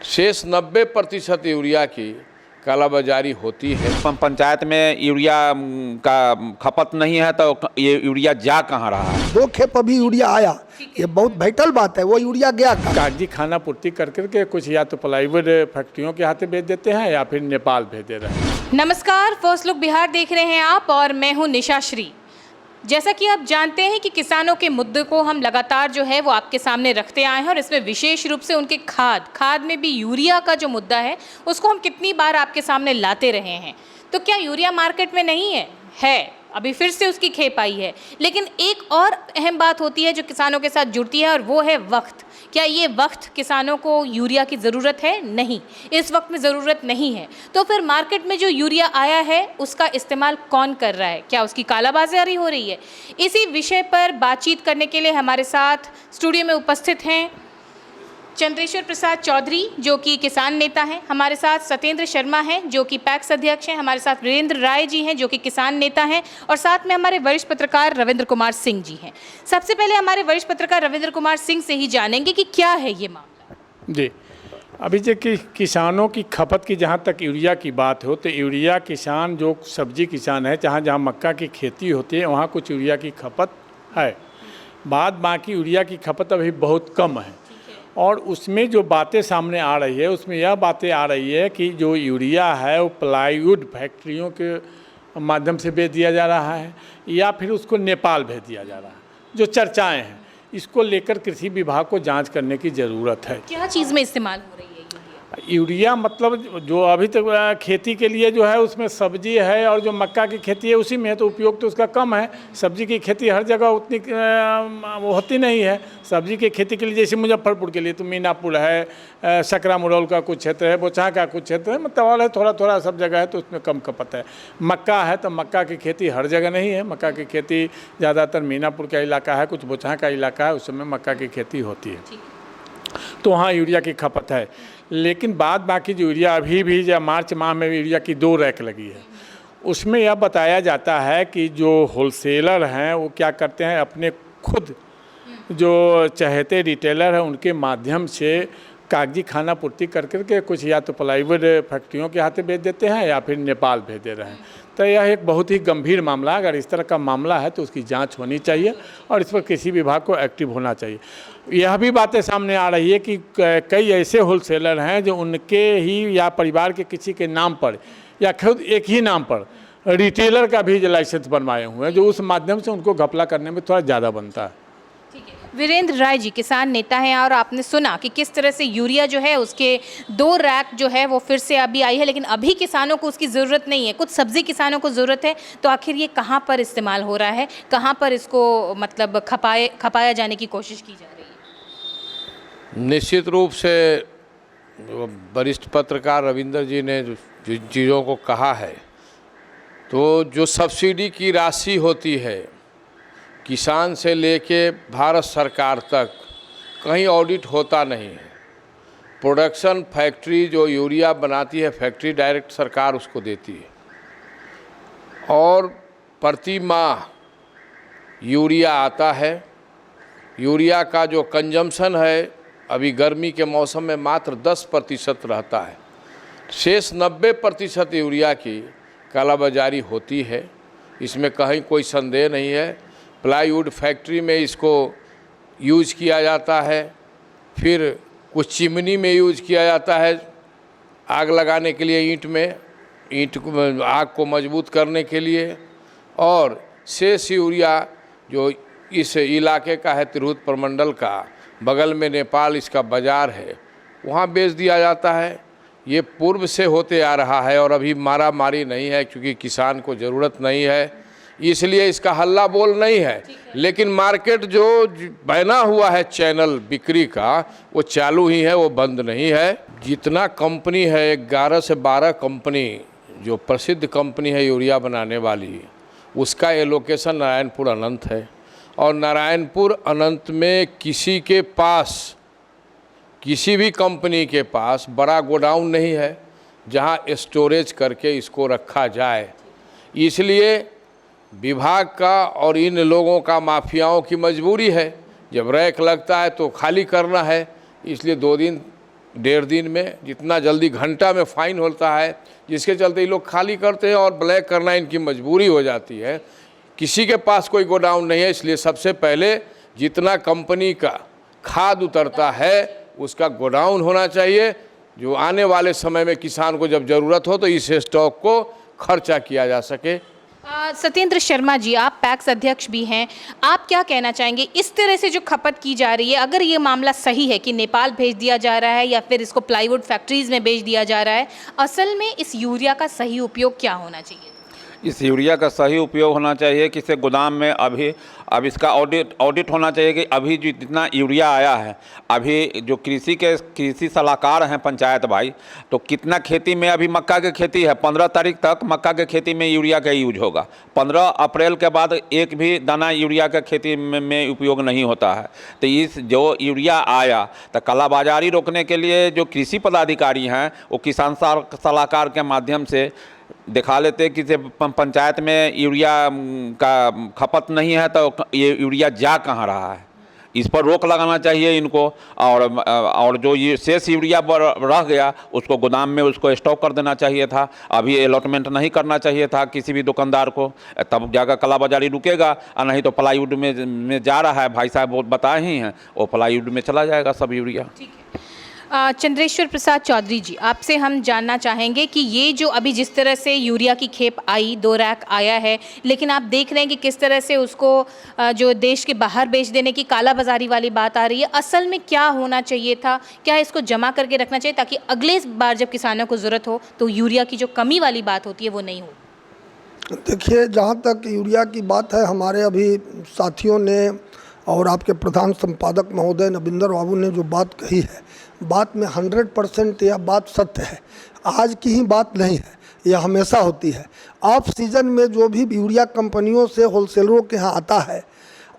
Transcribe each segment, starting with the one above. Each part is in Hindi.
शेष 90% यूरिया की कालाबाजारी होती है। पंचायत में यूरिया का खपत नहीं है तो ये यूरिया जा कहाँ रहा है? 2 खेप अभी यूरिया आया, ये बहुत वाइटल बात है। वो यूरिया गया कहाँ? कागजी खाना पूर्ति कर करके कुछ या तो प्लाईवुड फैक्ट्रियों के हाथे भेज देते हैं या फिर नेपाल भेज दे रहे हैं। नमस्कार, फर्स्ट लुक बिहार देख रहे हैं आप और मैं हूं निशा श्री। जैसा कि आप जानते हैं कि किसानों के मुद्दे को हम लगातार जो है वो आपके सामने रखते आए हैं और इसमें विशेष रूप से उनके खाद में भी यूरिया का जो मुद्दा है उसको हम कितनी बार आपके सामने लाते रहे हैं। तो क्या यूरिया मार्केट में नहीं है? अभी फिर से उसकी खेप आई है। लेकिन एक और अहम बात होती है जो किसानों के साथ जुड़ती है और वो है वक्त। क्या ये वक्त किसानों को यूरिया की ज़रूरत है? नहीं, इस वक्त में ज़रूरत नहीं है। तो फिर मार्केट में जो यूरिया आया है उसका इस्तेमाल कौन कर रहा है? क्या उसकी कालाबाजारी हो रही है? इसी विषय पर बातचीत करने के लिए हमारे साथ स्टूडियो में उपस्थित हैं चंद्रेश्वर प्रसाद चौधरी जो कि किसान नेता हैं, हमारे साथ सत्येंद्र शर्मा हैं जो कि पैक्स अध्यक्ष हैं, हमारे साथ वीरेंद्र राय जी हैं जो कि किसान नेता हैं और साथ में हमारे वरिष्ठ पत्रकार रविंद्र कुमार सिंह जी हैं। सबसे पहले हमारे वरिष्ठ पत्रकार रविंद्र कुमार सिंह से ही जानेंगे कि क्या है ये मामला। जी, अभी जो कि किसानों की खपत की जहाँ तक यूरिया की बात हो तो यूरिया किसान जो सब्जी किसान है, जहाँ जहाँ मक्का की खेती होती है वहाँ कुछ यूरिया की खपत है। बाकी यूरिया की खपत अभी बहुत कम है और उसमें जो बातें सामने आ रही है उसमें यह बातें आ रही है कि जो यूरिया है वो प्लाईवुड फैक्ट्रियों के माध्यम से भेज दिया जा रहा है या फिर उसको नेपाल भेज दिया जा रहा है। जो चर्चाएं हैं इसको लेकर कृषि विभाग को जांच करने की ज़रूरत है। क्या चीज़ में इस्तेमाल हो रही है यूरिया? मतलब जो अभी तक खेती के लिए जो है उसमें सब्जी है और जो मक्का की खेती है उसी में है, तो उपयोग तो उसका कम है। सब्जी की खेती हर जगह उतनी वो होती नहीं है। सब्जी की खेती के लिए जैसे मुजफ्फरपुर के लिए तो मीनापुर है, सकरा मुरौल का कुछ क्षेत्र है, बोचहा का कुछ क्षेत्र है, मतलब और है थोड़ा थोड़ा सब जगह है, तो उसमें कम खपत है। मक्का है तो मक्का की खेती हर जगह नहीं है। मक्का की खेती ज़्यादातर मीनापुर का इलाका है, कुछ बोचहा का इलाका है, उसमें मक्का की खेती होती है, तो वहाँ यूरिया की खपत है। लेकिन बाकी जो यूरिया अभी भी जब मार्च माह में यूरिया की 2 रैक लगी है, उसमें यह बताया जाता है कि जो होलसेलर हैं वो क्या करते हैं, अपने खुद जो चहेते रिटेलर हैं उनके माध्यम से कागजी खाना पूर्ति कर करके कुछ या तो प्लाईवुड फैक्ट्रियों के हाथे भेज देते हैं या फिर नेपाल भेज दे रहे हैं। तो यह एक बहुत ही गंभीर मामला है। अगर इस तरह का मामला है तो उसकी जांच होनी चाहिए और इस पर कृषि विभाग को एक्टिव होना चाहिए। यह भी बातें सामने आ रही है कि कई ऐसे होलसेलर हैं जो उनके ही या परिवार के किसी के नाम पर या खुद एक ही नाम पर रिटेलर का भी लाइसेंस बनवाए हुए हैं, जो उस माध्यम से उनको घपला करने में थोड़ा ज़्यादा बनता है। वीरेंद्र राय जी किसान नेता हैं और आपने सुना कि किस तरह से यूरिया जो है उसके 2 रैक जो है वो फिर से अभी आई है, लेकिन अभी किसानों को उसकी ज़रूरत नहीं है। कुछ सब्जी किसानों को ज़रूरत है। तो आखिर ये कहाँ पर इस्तेमाल हो रहा है, कहाँ पर इसको मतलब खपाया जाने की कोशिश की जा रही है? निश्चित रूप से वरिष्ठ पत्रकार रविंद्र जी ने जिन चीज़ों को कहा है, तो जो सब्सिडी की राशि होती है किसान से लेके भारत सरकार तक कहीं ऑडिट होता नहीं है। प्रोडक्शन फैक्ट्री जो यूरिया बनाती है फैक्ट्री डायरेक्ट सरकार उसको देती है और प्रति माह यूरिया आता है। यूरिया का जो कंजम्पशन है अभी गर्मी के मौसम में मात्र 10% रहता है। शेष 90% यूरिया की कालाबाजारी होती है, इसमें कहीं कोई संदेह नहीं है। प्लाईवुड फैक्ट्री में इसको यूज़ किया जाता है, फिर कुछ चिमनी में यूज़ किया जाता है आग लगाने के लिए, ईंट को आग को मजबूत करने के लिए, और शेष यूरिया जो इस इलाके का है तिरहुत प्रमंडल का, बगल में नेपाल इसका बाज़ार है, वहाँ बेच दिया जाता है। ये पूर्व से होते आ रहा है और अभी मारा मारी नहीं है क्योंकि किसान को ज़रूरत नहीं है, इसलिए इसका हल्ला बोल नहीं है। लेकिन मार्केट जो बना हुआ है चैनल बिक्री का वो चालू ही है, वो बंद नहीं है। जितना कंपनी है 11 से 12 कंपनी जो प्रसिद्ध कंपनी है यूरिया बनाने वाली, उसका एलोकेशन नारायणपुर अनंत है और नारायणपुर अनंत में किसी के पास, किसी भी कंपनी के पास बड़ा गोडाउन नहीं है जहां स्टोरेज करके इसको रखा जाए। इसलिए विभाग का और इन लोगों का, माफियाओं की मजबूरी है, जब रैक लगता है तो खाली करना है, इसलिए 2 दिन 1.5 दिन में, जितना जल्दी घंटा में फाइन होता है, जिसके चलते ये लोग खाली करते हैं और ब्लैक करना इनकी मजबूरी हो जाती है। किसी के पास कोई गोडाउन नहीं है, इसलिए सबसे पहले जितना कंपनी का खाद उतरता है उसका गोडाउन होना चाहिए, जो आने वाले समय में किसान को जब ज़रूरत हो तो इस स्टॉक को खर्चा किया जा सके। सत्येंद्र शर्मा जी, आप पैक्स अध्यक्ष भी हैं, आप क्या कहना चाहेंगे इस तरह से जो खपत की जा रही है, अगर ये मामला सही है कि नेपाल भेज दिया जा रहा है या फिर इसको प्लाईवुड फैक्ट्रीज़ में भेज दिया जा रहा है, असल में इस यूरिया का सही उपयोग क्या होना चाहिए? इस यूरिया का सही उपयोग होना चाहिए कि इसे गोदाम में अब इसका ऑडिट होना चाहिए कि अभी जो जितना यूरिया आया है, अभी जो कृषि सलाहकार हैं पंचायत भाई, तो कितना खेती में अभी मक्का की खेती है, 15 तारीख तक मक्का के खेती में यूरिया का यूज होगा। 15 अप्रैल के बाद एक भी दाना यूरिया का खेती में उपयोग नहीं होता है। तो इस जो यूरिया आया तो कालाबाजारी रोकने के लिए जो कृषि पदाधिकारी हैं वो किसान सलाहकार के माध्यम से दिखा लेते कि पंचायत में यूरिया का खपत नहीं है तो ये यूरिया जा कहाँ रहा है, इस पर रोक लगाना चाहिए इनको। और जो ये शेष यूरिया रह गया उसको गोदाम में उसको स्टॉक कर देना चाहिए था, अभी अलॉटमेंट नहीं करना चाहिए था किसी भी दुकानदार को, तब जाकर कालाबाजारी रुकेगा। और नहीं तो प्लाईवुड में जा रहा है, भाई साहब वो बताए ही हैं, वो प्लाईवुड में चला जाएगा सब यूरिया। चंद्रेश्वर प्रसाद चौधरी जी, आपसे हम जानना चाहेंगे कि ये जो अभी जिस तरह से यूरिया की खेप आई, 2 रैक आया है, लेकिन आप देख रहे हैं कि किस तरह से उसको जो देश के बाहर बेच देने की कालाबाजारी वाली बात आ रही है, असल में क्या होना चाहिए था? क्या इसको जमा करके रखना चाहिए ताकि अगले बार जब किसानों को ज़रूरत हो तो यूरिया की जो कमी वाली बात होती है वो नहीं हो? देखिए, जहाँ तक यूरिया की बात है, हमारे अभी साथियों ने और आपके प्रधान संपादक महोदय नबिंदर बाबू ने जो बात कही है, बात में 100% यह बात सत्य है। आज की ही बात नहीं है, यह हमेशा होती है। ऑफ सीजन में जो भी यूरिया कंपनियों से होलसेलरों के यहाँ आता है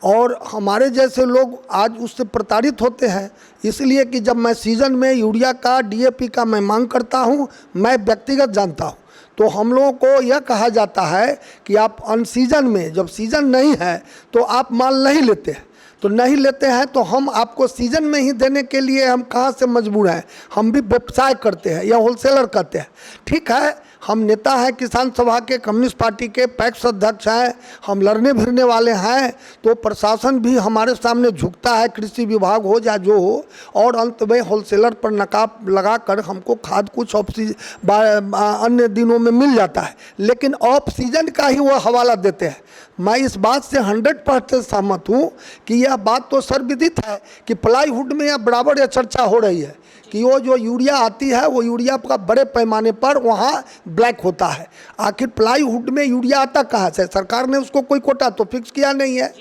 और हमारे जैसे लोग आज उससे प्रताड़ित होते हैं, इसलिए कि जब मैं सीज़न में यूरिया का DAP का मैं मांग करता हूँ, मैं व्यक्तिगत जानता हूँ, तो हम लोगों को यह कहा जाता है कि आप अन सीजन में, जब सीज़न नहीं है तो आप माल नहीं लेते हैं, तो नहीं लेते हैं तो हम आपको सीज़न में ही देने के लिए हम कहाँ से मजबूर हैं? हम भी व्यवसाय करते हैं या होलसेलर करते हैं। ठीक है, हम नेता हैं किसान सभा के, कम्युनिस्ट पार्टी के पैक्स अध्यक्ष हैं, हम लड़ने भिड़ने वाले हैं, तो प्रशासन भी हमारे सामने झुकता है, कृषि विभाग हो या जो हो, और अंत में होलसेलर पर नकाब लगाकर हमको खाद कुछ अन्य दिनों में मिल जाता है, लेकिन ऑफ सीजन का ही वो हवाला देते हैं। मैं इस बात से 100% सहमत हूँ कि यह बात तो सर्वविदित है कि प्लाईवुड में यह बराबर यह चर्चा हो रही है कि वो जो यूरिया आती है वो यूरिया का बड़े पैमाने पर वहाँ ब्लैक होता है। आखिर प्लाईवुड में यूरिया आता कहाँ से? सरकार ने उसको कोई कोटा तो फिक्स किया नहीं है।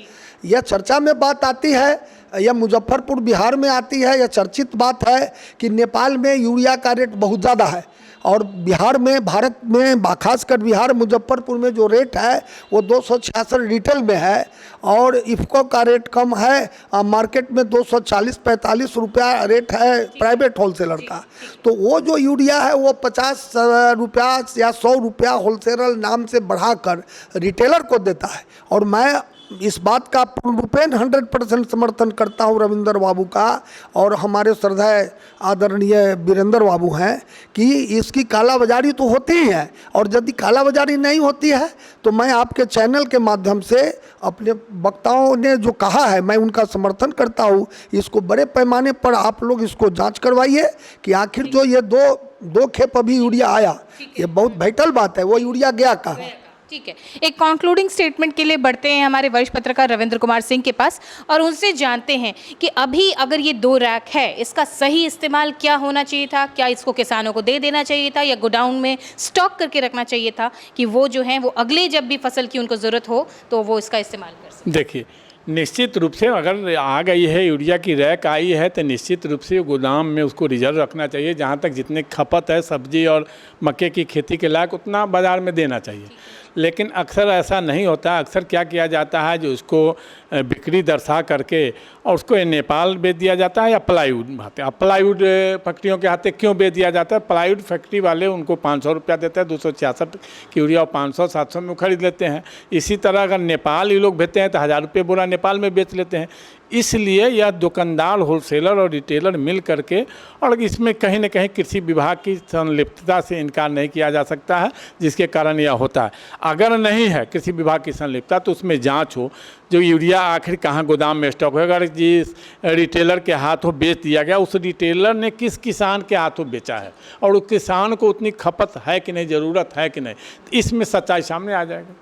यह चर्चा में बात आती है, यह मुजफ्फरपुर बिहार में आती है, यह चर्चित बात है कि नेपाल में यूरिया का रेट बहुत ज़्यादा है और बिहार में, भारत में, खासकर बिहार मुजफ्फरपुर में जो रेट है वो 266 रिटेल में है और इफ़को का रेट कम है, मार्केट में 240-45 रुपया रेट है प्राइवेट होलसेलर का। तो वो जो यूरिया है वो 50 रुपया या 100 रुपया होलसेलर नाम से बढ़ाकर रिटेलर को देता है। और मैं इस बात का पूर्णरूपेण 100% समर्थन करता हूँ रविंदर बाबू का, और हमारे श्रद्धेय आदरणीय वीरेंद्र बाबू हैं कि इसकी कालाबाजारी तो होती ही है, और यदि कालाबाजारी नहीं होती है तो मैं आपके चैनल के माध्यम से अपने वक्ताओं ने जो कहा है मैं उनका समर्थन करता हूँ। इसको बड़े पैमाने पर आप लोग इसको जांच करवाइए कि आखिर जो ये दो खेप अभी यूरिया आया, ये बहुत वाइटल बात है, वो यूरिया गया कहाँ? ठीक है, एक कंक्लूडिंग स्टेटमेंट के लिए बढ़ते हैं हमारे वरिष्ठ पत्रकार रविंद्र कुमार सिंह के पास और उनसे जानते हैं कि अभी अगर ये 2 रैक है, इसका सही इस्तेमाल क्या होना चाहिए था? क्या इसको किसानों को दे देना चाहिए था या गोडाउन में स्टॉक करके रखना चाहिए था कि वो जो हैं वो अगले जब भी फसल की उनको ज़रूरत हो तो वो इसका इस्तेमाल कर सकें? देखिए, निश्चित रूप से अगर आ गई है यूरिया की रैक आई है तो निश्चित रूप से गोदाम में उसको रिजर्व रखना चाहिए। जहाँ तक जितने खपत है सब्जी और मक्के की खेती के लायक उतना बाज़ार में देना चाहिए। लेकिन अक्सर ऐसा नहीं होता। अक्सर क्या किया जाता है, जो उसको बिक्री दर्शा करके और उसको नेपाल बेच दिया जाता है या प्लाईवुड भाते। अब प्लाईवुड फैक्ट्रियों के हाथे क्यों बेच दिया जाता है? प्लाईवुड फैक्ट्री वाले उनको 500 रुपया देते हैं, 266 की यूरिया और 500-700 में खरीद लेते हैं। इसी तरह अगर नेपाल ये लोग भेजते हैं तो 1000 रुपये बोरा नेपाल में बेच लेते हैं। इसलिए यह दुकानदार, होलसेलर और रिटेलर मिल करके, और इसमें कहीं न कहीं कृषि विभाग की संलिप्तता से इनकार नहीं किया जा सकता है, जिसके कारण यह होता है। अगर नहीं है कृषि विभाग की संलिप्तता तो उसमें जांच हो, जो यूरिया आखिर कहाँ गोदाम में स्टॉक हो, अगर जिस रिटेलर के हाथों बेच दिया गया, उस रिटेलर ने किस किसान के हाथों बेचा है और उस किसान को उतनी खपत है कि नहीं, ज़रूरत है कि नहीं, इसमें सच्चाई सामने आ जाएगा।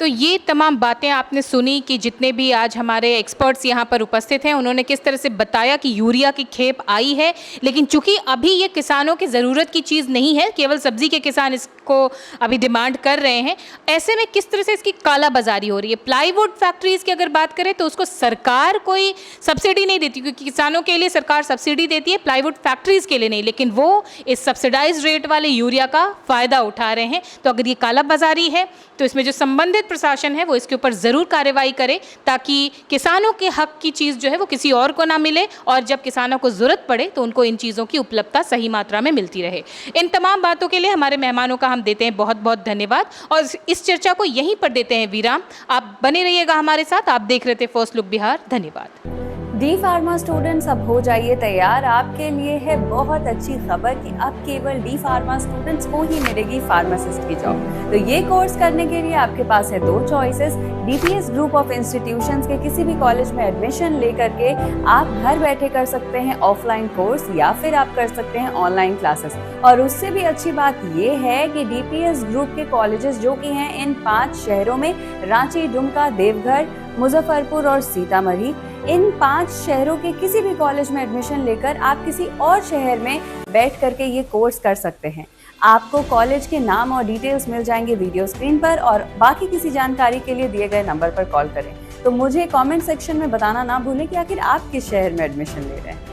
तो ये तमाम बातें आपने सुनी कि जितने भी आज हमारे एक्सपर्ट्स यहाँ पर उपस्थित हैं उन्होंने किस तरह से बताया कि यूरिया की खेप आई है, लेकिन चूंकि अभी ये किसानों की ज़रूरत की चीज़ नहीं है, केवल सब्जी के किसान इसको अभी डिमांड कर रहे हैं। ऐसे में किस तरह से इसकी कालाबाजारी हो रही है। प्लाईवुड फैक्ट्रीज़ की अगर बात करें तो उसको सरकार कोई सब्सिडी नहीं देती, क्योंकि किसानों के लिए सरकार सब्सिडी देती है, प्लाईवुड फैक्ट्रीज़ के लिए नहीं, लेकिन वो इस सब्सिडाइज रेट वाले यूरिया का फ़ायदा उठा रहे हैं। तो अगर ये कालाबाजारी है तो इसमें जो संबंधित प्रशासन है वो इसके ऊपर ज़रूर कार्रवाई करे, ताकि किसानों के हक की चीज़ जो है वो किसी और को ना मिले, और जब किसानों को ज़रूरत पड़े तो उनको इन चीज़ों की उपलब्धता सही मात्रा में मिलती रहे। इन तमाम बातों के लिए हमारे मेहमानों का हम देते हैं बहुत बहुत धन्यवाद, और इस चर्चा को यहीं पर देते हैं विराम। आप बने रहिएगा हमारे साथ। आप देख रहे थे फर्स्ट लुक बिहार। धन्यवाद। डी फार्मा स्टूडेंट्स, अब हो जाइए तैयार। आपके लिए है बहुत अच्छी खबर कि अब केवल डी फार्मा स्टूडेंट्स को ही मिलेगी फार्मासिस्ट की जॉब। तो ये कोर्स करने के लिए आपके पास है दो choices. DPS group of institutions के किसी भी कॉलेज में एडमिशन लेकर के आप घर बैठे कर सकते हैं ऑफलाइन कोर्स, या फिर आप कर सकते हैं ऑनलाइन क्लासेस। और उससे भी अच्छी बात ये है कि डीपीएस ग्रुप के कॉलेजेस जो कि हैं इन 5 शहरों में, रांची, दुमका, देवघर, मुजफ्फरपुर और सीतामढ़ी, इन 5 शहरों के किसी भी कॉलेज में एडमिशन लेकर आप किसी और शहर में बैठ करके ये कोर्स कर सकते हैं। आपको कॉलेज के नाम और डिटेल्स मिल जाएंगे वीडियो स्क्रीन पर, और बाकी किसी जानकारी के लिए दिए गए नंबर पर कॉल करें। तो मुझे कमेंट सेक्शन में बताना ना भूलें कि आखिर आप किस शहर में एडमिशन ले रहे हैं।